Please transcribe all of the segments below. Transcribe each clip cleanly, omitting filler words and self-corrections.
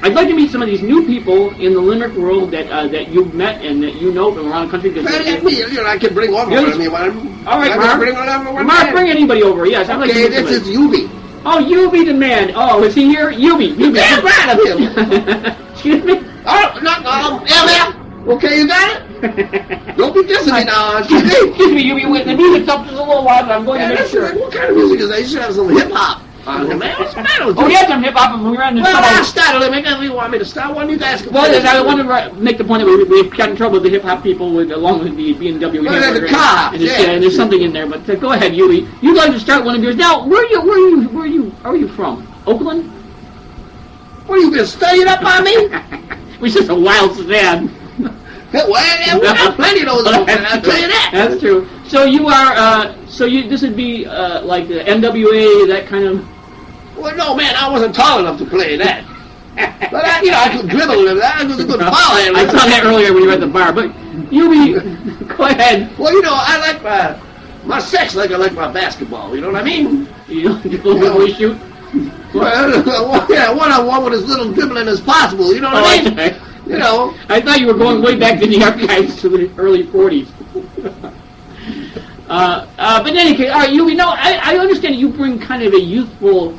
I'd like to meet some of these new people in the limerick world that you've met and that you know from around the country. I can bring over with me. All right, Mark, bring anybody over. Yes, I'd like to meet this is Hubie. Oh, Hubie DeMann. Oh, is he here? Hubie. Damn right of him. Excuse me? Oh, no. Yeah. Okay, you got it? Don't be dissing me now. Excuse me, Hubie. The music's up just a little while, but I'm going to make sure. What kind of music is that? You should have some hip-hop. What's the matter with you? Oh, yeah, some hip-hop if we ran into Well, I started it. You want me to start one? You guys can... Well, I want to make the point that we've got in trouble with the hip-hop people along with the B&W. Well, the car. And there's something in there, but go ahead, Hubie. You'd like to start one of yours. Now, where are you from? Oakland? What, you been studying up on me? We're just a wild sedan. Well, we got plenty of those Oakland, I'll tell you that. That's true. So you are, this would be like the NWA, that kind of... Well, no, man, I wasn't tall enough to play that. But, I could dribble and that. I was a good ball handler. I saw that earlier when you were at the bar, but go ahead. Well, I like my sex like I like my basketball, you know what I mean? You really shoot? Well, yeah, one-on-one with as little dribbling as possible, you know what I mean? Okay. I thought you were going way back in the archives to the early 40s. But in any case, all right, I understand you bring kind of a youthful,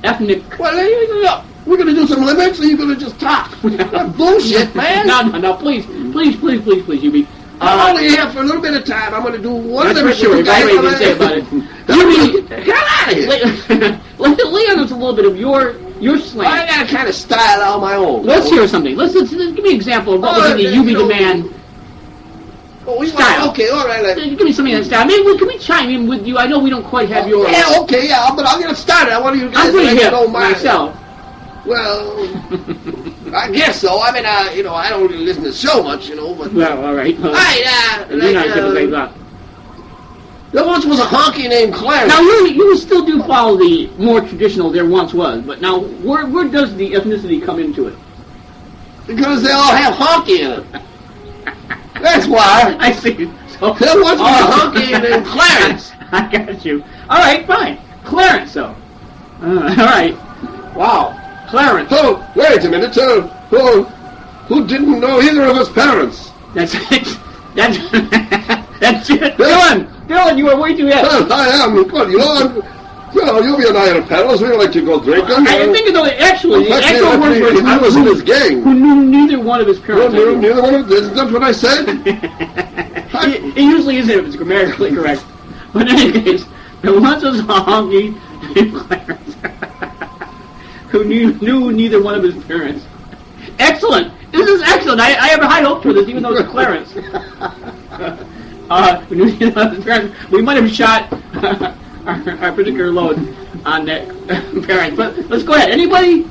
ethnic... Well, we're going to do some limits, or you're going to just talk? Bullshit, man. No, please, Hubie. I'm only here for a little bit of time. I'm going to do one limit. That's for sure. That's what you can say about it. Hubie, hell out of here. Lay on us a little bit of your slant. I got a kind of style on my own. Let's hear something. Let's give me an example of what was in the Hubie DeMann style. Okay, all right. Give me something of that style. Maybe can we chime in with you? I know we don't quite have your... Yeah, okay, but I'll get it started. I want you guys to let know mine. myself. Well, I guess so. I mean, I don't really listen to the show much, but... Well, all right. All right, you're not typically that. There once was a honky named Clarence. Now, you still do follow the more traditional there once was, but now, where does the ethnicity come into it? Because they all have honky in it. That's why. I see. So, there once was a honky named Clarence. I got you. All right, fine. Clarence, though. All right. Wow. Clarence. Oh, wait a minute. Who didn't know either of his parents? That's it. That's it. Dylan, you are way too ahead. Well, I am. Good. You'll be a night of pedals. We like to go drinking. I think though, actually, the actual words were I was in his gang. Who knew neither one of his parents. Neither one of them? Isn't that what I said? It usually isn't if it's grammatically correct. But in any case, there once was a honky named Clarence who knew neither one of his parents. Excellent. This is excellent. I have a high hope for this, even though it's Clarence. Who knew neither one of his parents. We might have shot our particular load on that parent. But let's go ahead. Anybody?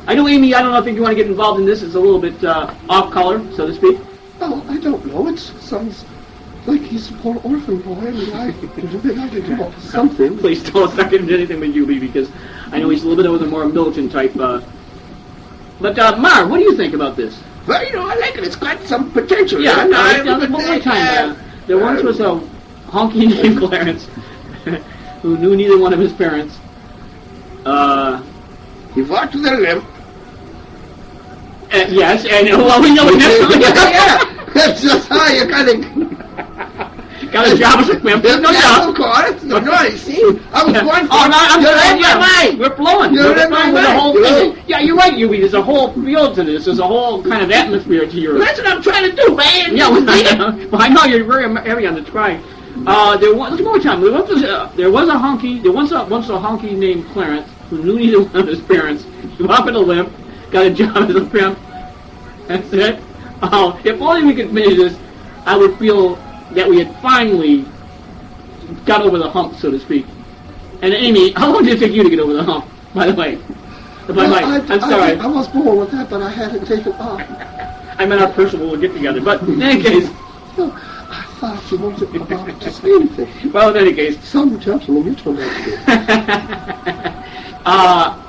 I know, Amy, I don't think you want to get involved in this. It's a little bit off color, so to speak. Oh, I don't know. It sounds like he's a poor orphan boy. I mean, I could come up with something. Please don't start getting into anything with Hubie, because I know he's a little bit of a more militant type. But, Mar, what do you think about this? Well, I like it. It's got some potential. Yeah, one more time. There once was a honky named Clarence who knew neither one of his parents. He walked with a limp. Yes, and well, we know it definitely. Yeah, that's just how you kind of got a job as a pimp. No doubt. Of course. No, you see, I was going for. Oh, no, I'm sorry. Yeah, we're flowing. You're we're in my flowing with the mind. whole thing. Yeah, you're right, Hubie. There's a whole field to this. There's a whole kind of atmosphere to your. That's what I'm trying to do, man. Yeah, well, I know you're very heavy on the try. There was more time. There was a honky. There once a honky named Clarence who knew neither one of his parents. He walked with a limp, got a job as a pimp. That's it. Oh, if only we could finish this, I would feel that we had finally got over the hump, so to speak. And Amy, how long did it take you to get over the hump? By the way, I'm sorry. I was born with that, but I hadn't taken off. I meant our personal get together. But in any case. I thought you wanted to say anything. Well, in any case. Some gentleman, you told me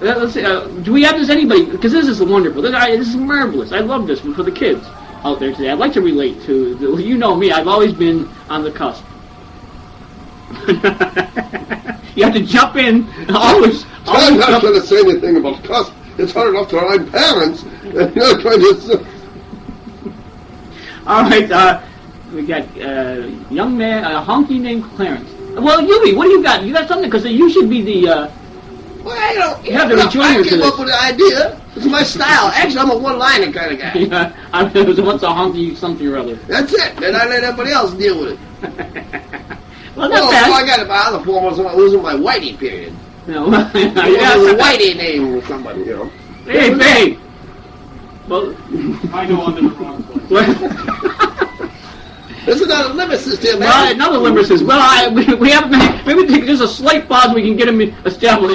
let's see, do we have this anybody? Because this is wonderful. This is marvelous. I love this one for the kids out there today. I'd like to relate to, you know me, I've always been on the cusp. You have to jump in. Always. I'm not going to say anything about cusp. It's hard enough to rhyme parents. And you're trying to... All right, we got young man, a honky named Clarence. Well, Hubie, what do you got? You got something? Because you should be the... Well, I don't... You have to rejoin I came up with the idea. It's my style. Actually, I'm a one-liner kind of guy. Yeah, I mean, it was once a honky something or other. That's it. And I let everybody else deal with it. Well, not Well, bad. I got it. My other form was in my Whitey period. No, It was a Whitey name or somebody, you know. Hey, babe. Well, I know I'm in the wrong place. There's another nemesis there, man. well, another limber says, well, we have maybe take just a slight pause. We can get him established.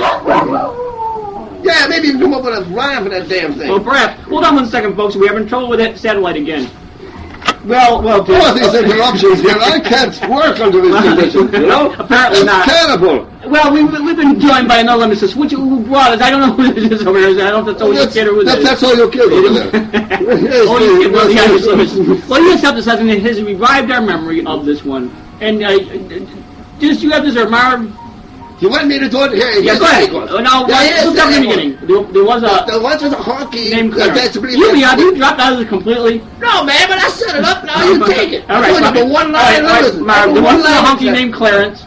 Yeah, maybe you can come up with a rhyme for that damn thing. Well, perhaps. Hold on 1 second, folks. We're having trouble with that satellite again. Well, All these interruptions here, I can't work under these conditions, you know? Apparently It's not. terrible. Well, we've been joined by another limber says, who brought us? I don't know who this is over here. I don't know if that's all your kid or who this is. That's all your kid over there. Oh, you kid, well, yeah, well, you just have to say something that has revived our memory of this one. And just you have this, or Marv? You want me to do it? Here, Yeah, go ahead. No, let's start from the beginning. There was The ones with the honky. named Clarence. That's pretty Have you dropped out of this completely? No, man, but I set it up now. You take it. All right, I told you, one line. Marv, there was a honky named Clarence.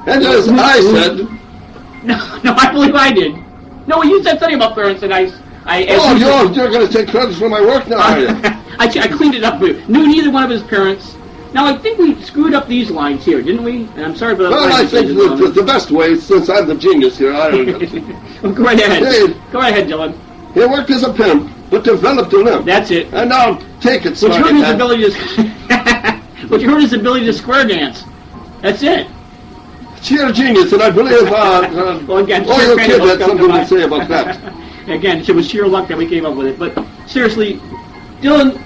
And as I said, No, I believe I did. No, you said something about Clarence, and I oh, you're going to take credit for my work now, are you? I cleaned it up for you. Knew neither one of his parents. Now, I think we screwed up these lines here, didn't we? And I'm sorry for that. Well, I think the best way, since I'm the genius here, I Well, go right ahead. Hey. Go right ahead, Dylan. he worked as a pimp, but developed a limp. That's it. And now take it, Which hurt smarty his pants. ability to... Which hurt his ability to square dance. That's it. Sheer genius, and I believe Well, again, all sheer your kind kid of had luck something up to say about that. Again, it was sheer luck that we came up with it. But seriously, Dylan,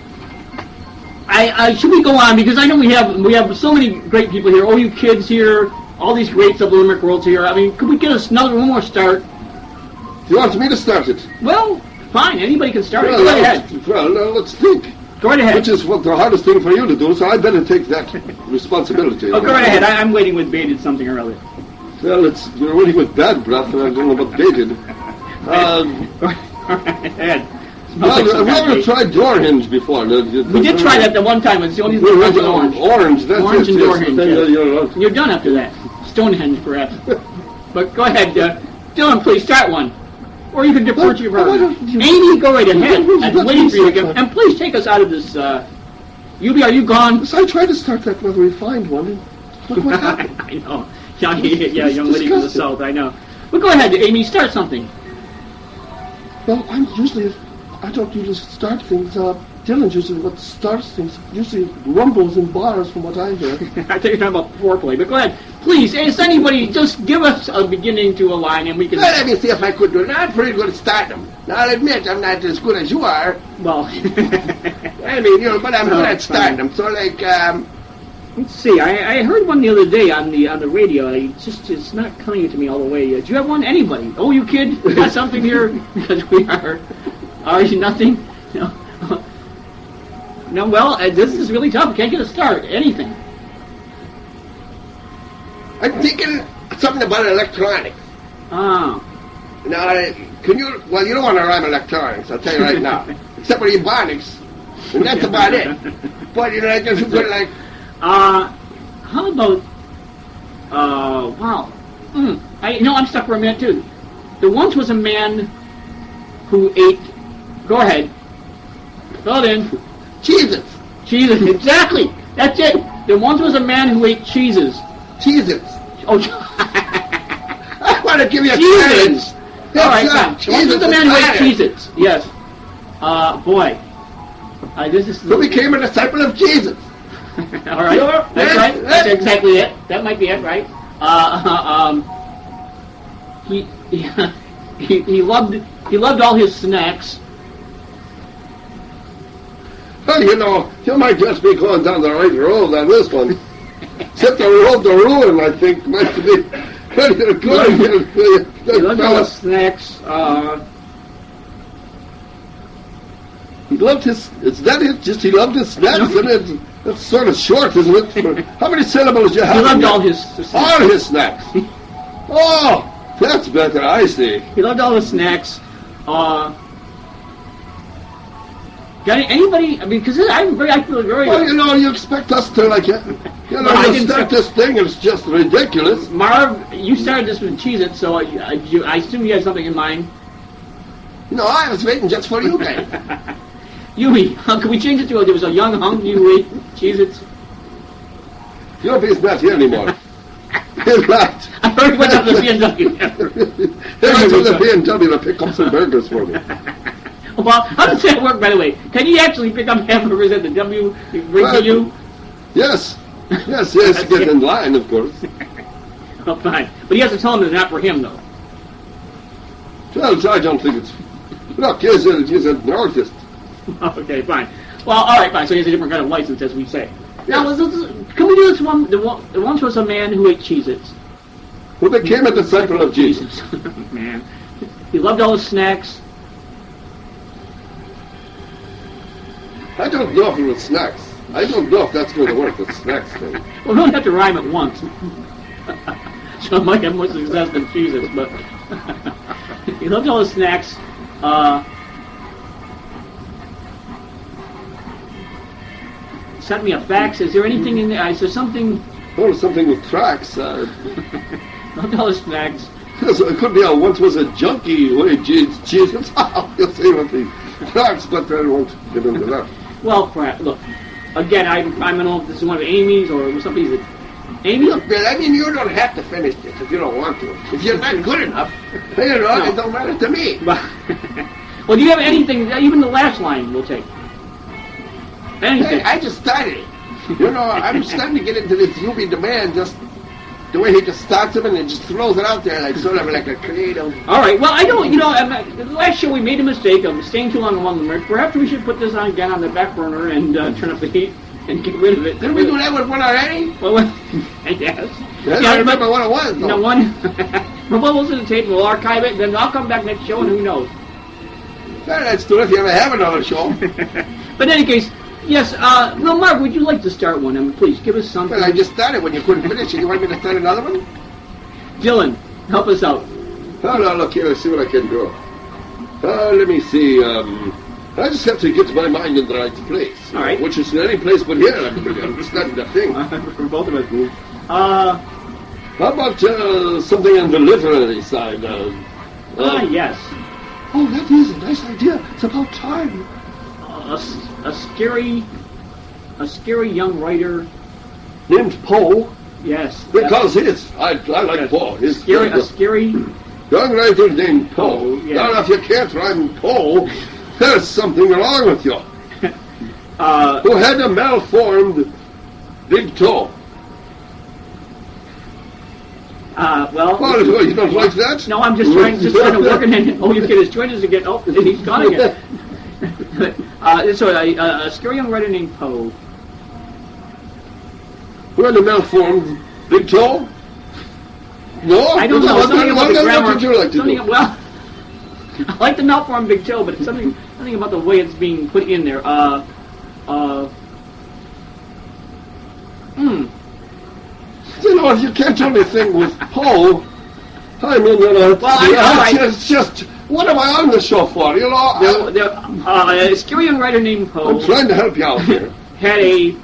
should we go on? Because I know we have so many great people here. Oh, you kids here, all these greats of the Limerick Worlds here. I mean, could we get us one more start? You want me to start it? Well, fine. Anybody can start it. Go right ahead. Well, let's think. Go right ahead. Which is what the hardest thing for you to do, so I better take that responsibility. Oh, go right ahead. I'm waiting with bated something or other. Well, you're waiting with bad breath, and I don't know about baited. Go right ahead. Well, have you ever tried door hinge before? We did try that the one time. It's the only thing We that went was to orange. orange, that's Orange it. and yes. door hinge, Then, yes. You're done after that. Stonehenge, perhaps. But go ahead, Dylan, please start one. Or you can defer to your why partner. don't you- Amy, go right ahead. Who's I'm got waiting for you me again. start? And please take us out of this. Hubie, are you gone? So I tried to start that whether we find one, and look what happened. I know. Yeah, young lady from the disgusting. south, I know. But go ahead, Amy, start something. Well, I don't usually start things. Dylan's usually what starts things. Usually rumbles and bars from what I hear. I think you're talking about foreplay, but go ahead. Please, is anybody, just give us a beginning to a line and we can... Well, let me see if I could do it. I'm pretty good at starting them. Now, I'll admit I'm not as good as you are. Well... I mean, but I'm good at starting them. So, like, Let's see. I heard one the other day on the radio. It's not coming to me all the way. Do you have one? Anybody? Oh, you kid, we got something here because we are. Are you nothing? No. No. Well, this is really tough. Can't get a start. Anything. I'm thinking something about electronics. Ah. Now, can you... Well, you don't want to rhyme electronics, I'll tell you right now. Except for ebonics. And that's about it. But, you know, I just put like... How about? Wow. I'm stuck for a minute too. There once was a man who ate. Go ahead. Fill it in. Cheez-Its. Cheeses. Exactly. That's it. There once was a man who ate cheeses. Cheez-Its. Oh. I want to give you a Cheez-Its. challenge. All right. Fine. There once was a man who ate Cheez-Its. Yes. Boy. This is. Who became a disciple of Jesus? All right. That's right. That's exactly it. That might be it, right? He loved all his snacks. Well, you know, you might just be going down the right road on this one. Except the road to ruin, I think, might be good. He loved all his snacks. He loved his... Is that it? Just he loved his snacks? And that's sort of short, isn't it? How many syllables do you have? He loved all his snacks. All his snacks. Oh, that's better, I see. He loved all his snacks. Got anybody? I mean, because I feel very. Well, you expect us to like it. Well, I You didn't start say- this thing, it's just ridiculous. Marv, you started this with Cheez-It, so I assume you had something in mind. No, I was waiting just for you guys. Hubie, can we change it to there was a young hunk you ate Cheez-Its? Hubie's not here anymore. He's left. I heard he went up to the BMW. He went to the B&W to pick up some burgers for me. Well, how does that work, by the way? Can you actually pick up hamburgers at the W bring to you? Yes. Yes, get in line, of course. Oh, fine. But he has to tell him it's not for him, though. Well, I don't think it's... Look, he's an artist. Okay, fine. Well, all right, fine. So he has a different kind of license, as we say. Now, Yes. can we do this one? The one was a man who ate Cheez-Its. Who became a disciple of Jesus. Man. He loved all his snacks. I don't know if it was snacks. I don't know if that's going to work, the snacks thing. Well, we don't have to rhyme at once. So it might have more success than Cheez-Its, but... he loved all his snacks. Sent me a fax. Is there anything in there? Is there something... Oh, something with tracks. Loved all his snacks. Yes, it could be once was a junkie who ate Jesus. You'll see what the tracks, but I won't get into that. Well, perhaps, look, again, I don't know if this is one of Amy's or somebody's that... Amy? Look, Bill, I mean, you don't have to finish this if you don't want to. If you're not good enough, it don't matter to me. Well, do you have anything, even the last line we'll take? Anything. Hey, I just started it. I'm starting to get into this Hubie DeMann, just the way he just starts them and then just throws it out there like sort of like a creative. All right, well, I don't, the last show we made a mistake of staying too long on the merch. Perhaps we should put this on again on the back burner and turn up the heat and get rid of it. Didn't we do that with one already? Well, I guess. I don't remember what it was, though. We'll listen to the tape, we'll archive it, then I'll come back next show and who knows. Well, that's true if you ever have another show. But in any case, yes, well, Mark, would you like to start one? I mean, please, give us something. Well, I just started when you couldn't finish it. You want me to start another one? Dylan, help us out. Oh, no, look here, let's see what I can do. Let me see, I just have to get my mind in the right place. All right. Which is in any place but here, I'm studying the thing. For both of us. How about something on the literary side? Yes. Oh, that is a nice idea. It's about time. A scary young writer. Named Poe. Yes. Because I like Poe. He's a scary young writer named Poe. Yeah. Now, if you can't rhyme Poe, there's something wrong with you. Who had a malformed big toe. Well, you don't like that? No, I'm just trying to work it in. Oh, you get his choices again. Oh, he's gone again. So a scary young writer named Poe. Who had a malformed big toe? No? I don't know. Something about the grammar. What would you like to do? Well, I like the malformed big toe, but it's something about the way it's being put in there. If you can't do anything with Poe, I mean, it's just, what am I on the show for, A scary young writer named Poe. I'm trying to help you out here. Had a...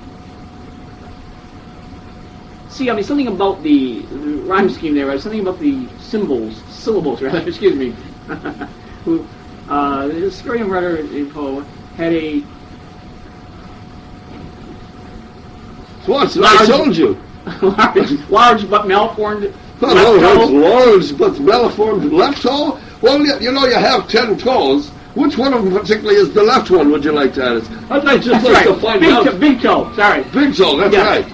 See, I mean, something about the rhyme scheme there, something about the syllables, rather, excuse me. Who, a scary young writer named Poe had a... What? I told you. large but malformed large but malformed left toe? Well, you have 10 toes. Which one of them particularly is the left one, would you like to ask? I'd just like to find out. Big toe, sorry. Big toe, that's right.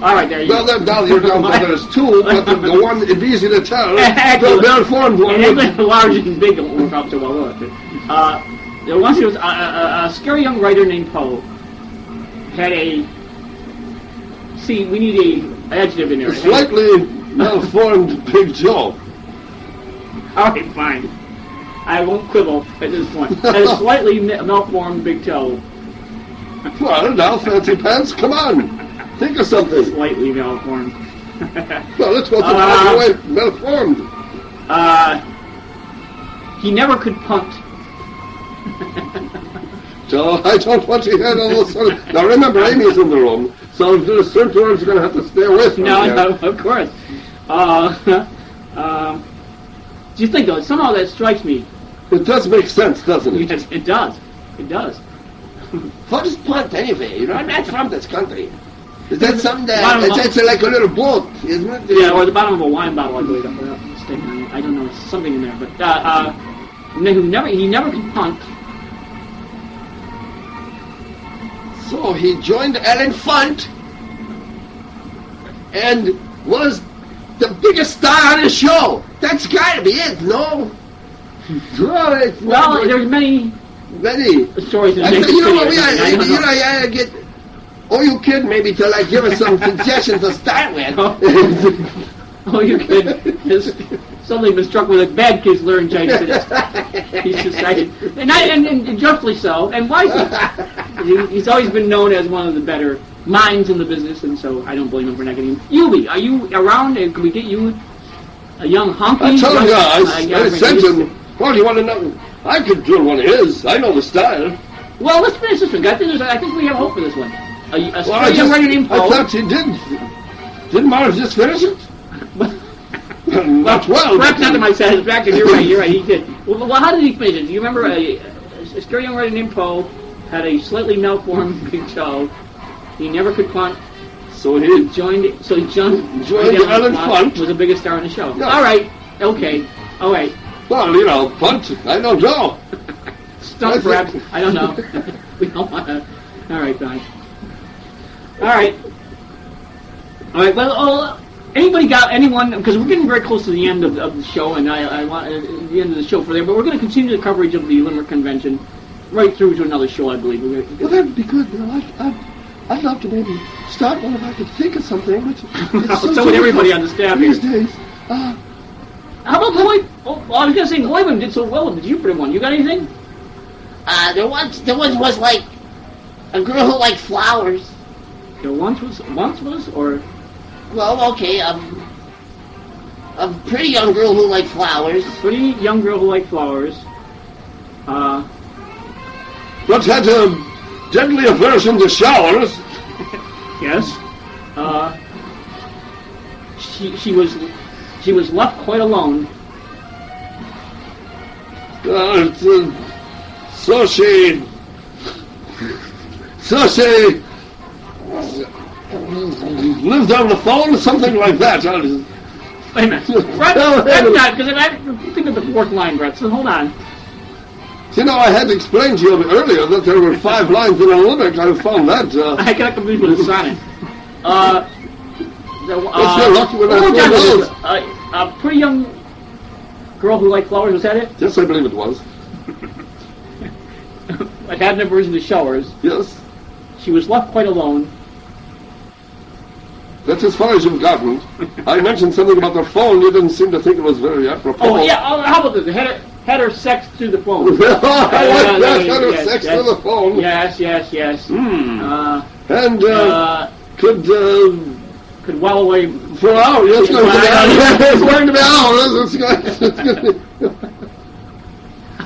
All right, there you go. Well, then now you're down to there's two, but the one, it's easy to tell. The malformed one. The large and big don't work out so well, will it? There once was a scary young writer named Poe had a... See, we need a adjective in there. A slightly malformed big toe. All right, fine. I won't quibble at this point. A slightly malformed big toe. Well, now, fancy pants, come on. Think of something. Slightly malformed. Well, let's go to the way malformed. He never could punt So I don't want to hear all those sort of... Now remember, Amy's in the room, so there's certain words you're going to have to stay away from. No, here. no, of course. Do you think, though, somehow that strikes me? It does make sense, doesn't it? Yes, it does. It does. What is punt anyway? You know, I'm not from this country. Is that something that... Bottom of- It's like a little boat, isn't it? Yeah, or the bottom of a wine bottle, I believe. If I'm not mistaken. I don't know. It's something in there. But he never could punt. So he joined Ellen Funt and was the biggest star on the show. That's got to be it, no? Well, there's many stories in the next you know what? video. I don't know. I get. Oh, you kid, maybe to like give us some suggestions to start with. Oh, you kid is suddenly been struck with a bad kid's laryngitis. He's decided, and justly so. And why? He's always been known as one of the better minds in the business, and so I don't blame him for not getting him. Hubie, are you around? And can we get you a young honky? I told you, I sent him. Well, you want to know? I could drill one of his. I know the style. Well, let's finish this one. I think we have hope for this one. A Well, I thought you did. Didn't Mars just finish it? Not well. Perhaps not to my satisfaction. You're right. He did. Well, how did he finish it? Do you remember a scary young writer named Poe had a slightly malformed big toe. He never could punt. So he joined Ellen Funt. Was the biggest star on the show. No. All right. Okay. All right. Well, you know, punt. I don't know. Stump perhaps. I don't know. We don't want to. All right, fine. All right. Well, anybody got anyone? Because we're getting very close to the end of the show, and I want the end of the show for there. But we're going to continue the coverage of the Limerick Convention right through to another show, I believe. Well, that'd be good. You know, I'd love to maybe start one if I could think of something. But so would everybody on the staff these here. days. How about Lloyd? Oh, I was going to say Lloyd did so well with the Jupiter one. You got anything? There once was like a girl who liked flowers. There once was, or Well, okay, a pretty young girl who liked flowers. pretty young girl who liked flowers. But had a deadly aversion to showers. Yes. She was left quite alone. So she lived on the phone or something like that. Wait a minute. Brett, that's not, because I think of the fourth line, Brett, so hold on. You know, I had to explain to you earlier that there were 5 lines in a limerick. I found that. I got confused with a sonnet. You're lucky when I found those. A pretty young girl who liked flowers, was that it? Yes, I believe it was. I had an aversion to showers. Yes. She was left quite alone. That's as far as you've gotten. I mentioned something about the phone. You didn't seem to think it was very apropos. Oh, yeah, how about this? Had her sex through the phone. I like that. Had her sex through the phone. Yes. And could well away for hours. Yes, it's going to be hours.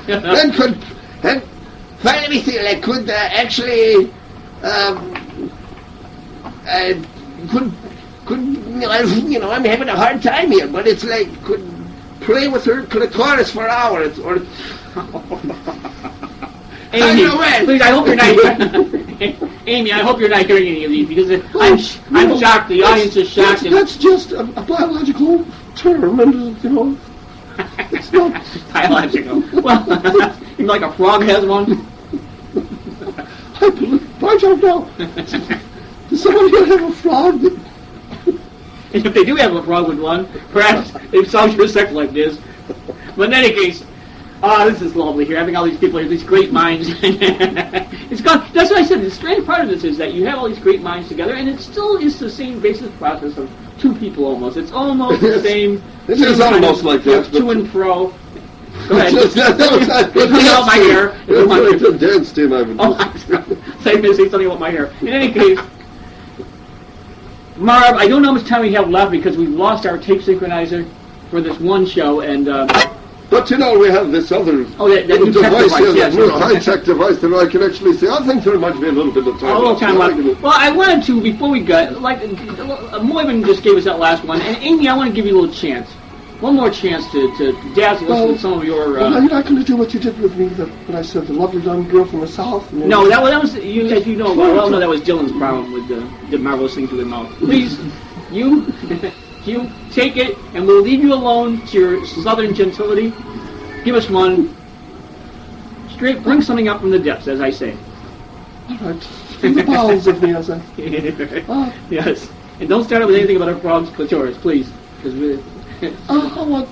And Let me see, like, could actually, you know, I'm having a hard time here, but it's like, could play with her, could have chorus for hours, or... Amy, please, I hope you're not... Amy, I hope you're not hearing any of these, because I'm shocked, the audience is shocked. That's just a biological term, and, you know, it's not... Biological. Well, even like a frog has one. I don't know. Does someone here have a frog? And if they do have a frog with one, perhaps they've solved your sex life, Diz. But in any case, this is lovely here, having all these people here, these great minds. It's gone. That's what I said. The strange part of this is that you have all these great minds together, and it still is the same basic process of 2 people almost. It's almost the same. It is almost like that. To and fro. Go ahead. It's about my hair. It's a dance team, I would say something about my hair. In any case, Marv, I don't know how much time we have left because we've lost our tape synchronizer for this one show, and But you know, we have this other Oh, that new tech device device, here, yes, that new yes. high-tech device that I can actually see. I think there might be a little bit of time. A little left. time Yeah, left. Well, I wanted to, before we got, Moyman just gave us that last one, and Amy, I want to give you a little chance. One more chance to dazzle us with some of your... Well, you're not going to do what you did with me when I said the lovely young girl from the South. No, that was you, as you know, well, no, that was Dylan's problem with the marvelous thing through their mouth. Please, you take it, and we'll leave you alone to your southern gentility. Give us one. Straight, bring something up from the depths, as I say. All right. From the bowels of me, as I... Yes. And don't start out with anything about a frog's clitoris, please. Because I want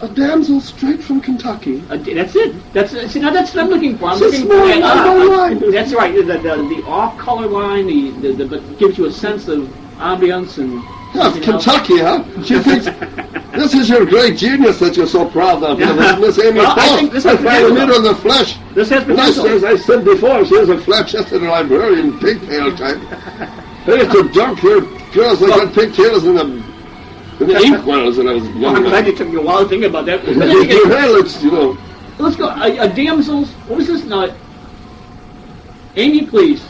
a damsel straight from Kentucky. that's it. That's what I'm looking for. I'm It's a looking small for line. that's right. The off color line, but gives you a sense of ambience and. Yeah, Kentucky, huh? She thinks this is your great genius that you're so proud of. Miss Amy Well, I Foss. think this has I finally potential. meet her in the flesh. This has And potential. as I said before, she is a flat-chested librarian, pigtail type. I used to dump here girls that got pigtails in the inkwells when I was I'm younger. glad it took me a while to think about that. Well, it's, you know, Let's go. A damsel's. What was this? No. Amy, please.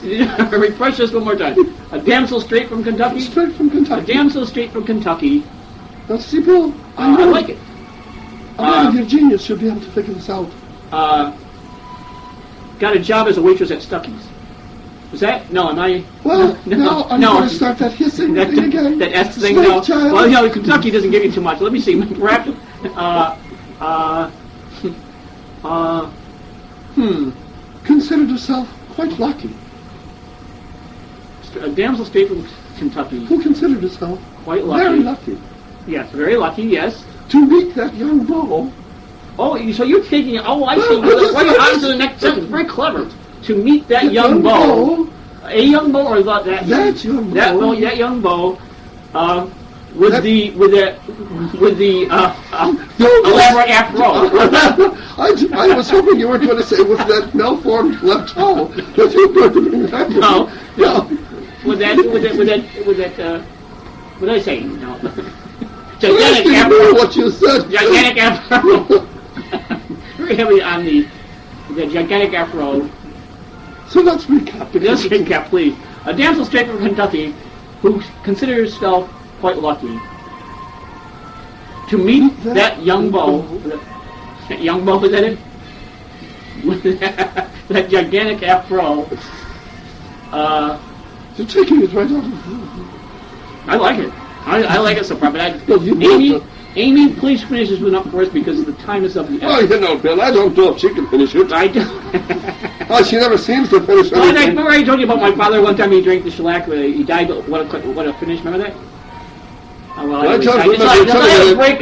Refresh this one more time. A damsel straight from Kentucky. straight from A Kentucky. damsel straight from Kentucky. Now, see, Bill, I like it. I know your genius should be able to figure this out. Got a job as a waitress at Stuckey's. Was that? No, am I? Well, now I'm going to start that hissing That, thing again. that S thing, Snake no. child. Well, you know, Kentucky doesn't give you too much. Let me see. Perhaps, Considered herself quite lucky. a damsel straight from Kentucky. Who considered herself Quite lucky. very lucky Yes, very lucky, yes. to meet that young beau. Oh, so you're taking, I see. Right on to the next sentence. Very clever. To meet that young beau. A young beau or that That young that beau. beau, that young beau, with the elaborate afro. I was hoping you weren't going to say with that malformed left toe. That you were going to bring that No, no. with that, what did I say? No. Please Gigantic do afro. what you said. Gigantic afro. Very heavy on the gigantic afro. So let's recap. Let's recap, please. A damsel straight from Kentucky who considers herself quite lucky to meet that young beau. That young beau, is that it? With that gigantic afro. You're taking it right out of I like it. I like it so far. But Well, you Amy, please finish this one up for us because the time is up. Well, you know, Bill, I don't know if she can finish it. I do. Oh, she never seems to finish Well, I anything. remember I told you about my father one time he drank the shellac. He died, but what a finish. Remember that? Oh, well, I can't I remember decided telling to you. break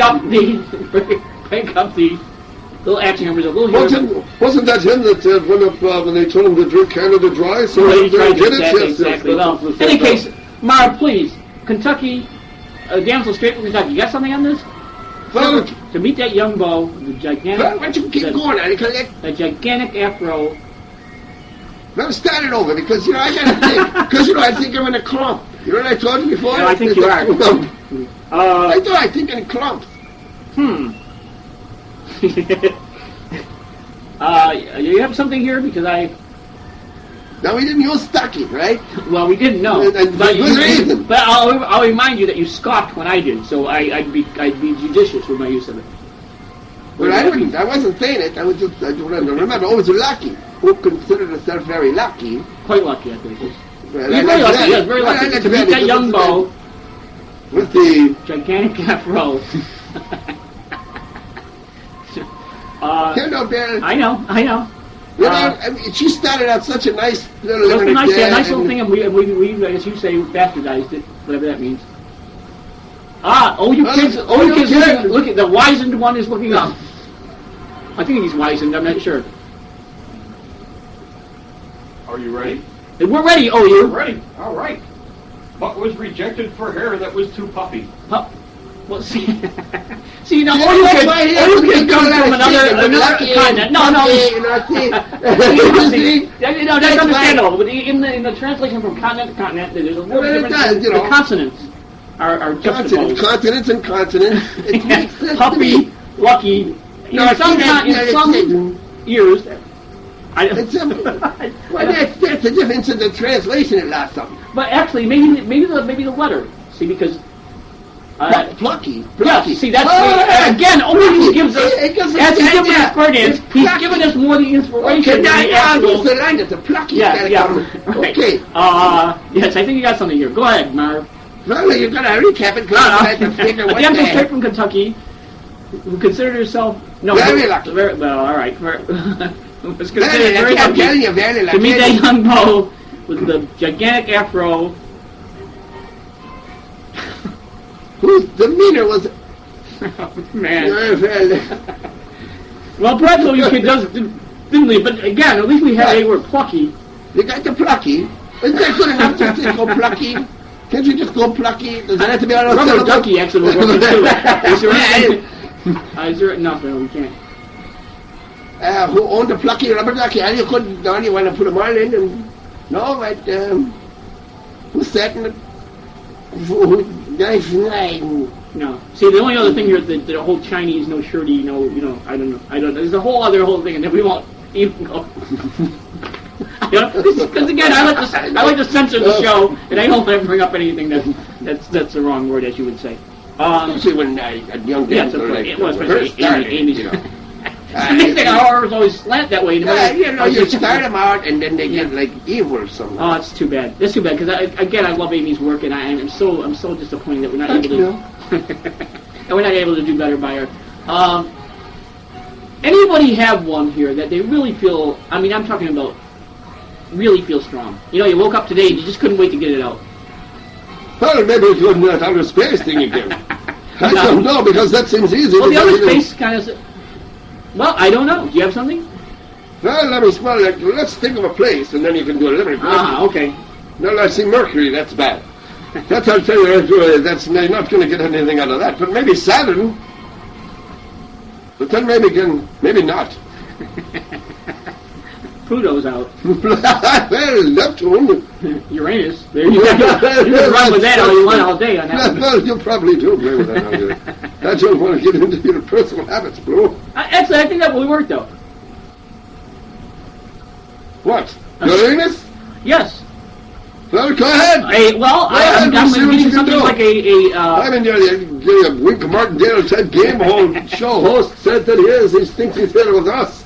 up the little action numbers. A little here. Wasn't that him that went up when they told him to drink Canada Dry? So Well, he he tried to did it? exactly, Yes, exactly. yes, Well, that's in any what case, Mara, please, Kentucky, damsel straight from Kentucky. You got something on this? Well, To meet that young beau, the gigantic, Why don't you keep going on it? the gigantic afro. Well, start it over because, I got to think. Because, I think I'm in a clump. You know what I told you before? Yeah, I think you are. I thought I think in clumps. You have something here because Now, we didn't use Stucky, right? well, we didn't know, And but, for good reason. but I'll remind you that you scoffed when I did, so I'd be judicious with my use of it. But I wasn't saying it. I remember, always lucky. Who considered herself very lucky. Quite lucky, I think. Well, You're very lucky, yes, very lucky to meet that young beau, with the... gigantic afro. Bill. I know. I mean, she started out such a nice little... It was a nice little and- thing, and we, as you say, bastardized it, whatever that means. You kids, look at the wizened one is looking up. I think he's wizened, I'm not sure. Are you ready? We're ready, you. Ready. All right. What was rejected for hair that was too puffy? Well, see, now, Yeah, all you that's why kids come from another lucky continent. No, that's understandable. But in the translation from continent to continent, there's a little Well, it difference does, in the consonants. are Consonants, juxtaposed. consonants and consonants. It makes sense to Puppy, me. lucky. No, In some years, I It's well, that's the difference in the translation. It lost something. but actually, maybe the letter. See, because Plucky. yes, Plucky. see that's Oh, again. Only gives us it doesn't as he's say given us that. coordinates. It's He's plucky. given us more the inspiration. Okay, now than the I'll actual. use the line that the plucky Yeah, gotta yeah. come. Right. Okay. Yes, I think you got something here. Go ahead, Marv. Well, you're gonna recap it because I have to figure A what damsel straight the... from Kentucky who considered herself Very lucky. Well, all right. Was considered Very very lucky. I'm lucky telling you, very lucky. to meet that young beau with the gigantic afro. Whose demeanor was... Man. Well, Well, perhaps your kid didn't leave, but again, at least we had a word plucky. you got the plucky. Isn't that good enough to just go plucky? Can't you just go plucky? Does it have to be on a Rubber syllable? ducky actually would work too. Is there anything? Is there nothing? We can't. Who owned the plucky rubber ducky? And you couldn't, no, you want to put them all in and... No, but, who sat in the... Nice night. No. See, the only other thing here is the whole Chinese, no shirty, I don't know. There's a whole other thing, and then we won't even go. Because again, I like to censor the show, and I don't want to bring up anything that's the wrong word, as you would say. Especially when a young Yes, dancer of course. like It was her especially started, Amy's. you know. It's amazing how ours always slant that way. Yeah, you start them out and then they get like evil or something. Oh, it's too bad. It's too bad because I love Amy's work, and I'm so disappointed that we're not able to. And we're not able to do better by her. Anybody have one here that they really feel? I mean, I'm talking about really feel strong. You woke up today and you just couldn't wait to get it out. Well, maybe it's on that outer space thing again. I don't know, because that seems easy. Well, the because, other space kind of. Well, I don't know. Do you have something? Well, let me smell it. Let's think of a place, and then you can do a little bit. Okay. No, let's see, Mercury, that's bad. That's, I'll tell you, that's you're not going to get anything out of that. But maybe Saturn. But then maybe not. Pluto's out. Well, Neptune. Uranus. There you go. You can run with that all you want all day on that one. Well, you probably do play with that all day. I don't want to get into your personal habits, bro. Actually, I think that will work, though. What? Uranus? Yes. Well, go ahead. I'm we'll see what thinking you can something do. like I mean, a Wink Martindale type game show host said that he thinks he's here with us.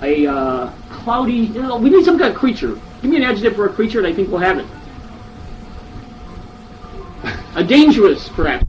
a cloudy. We need some kind of creature. Give me an adjective for a creature, and I think we'll have it. A dangerous, perhaps.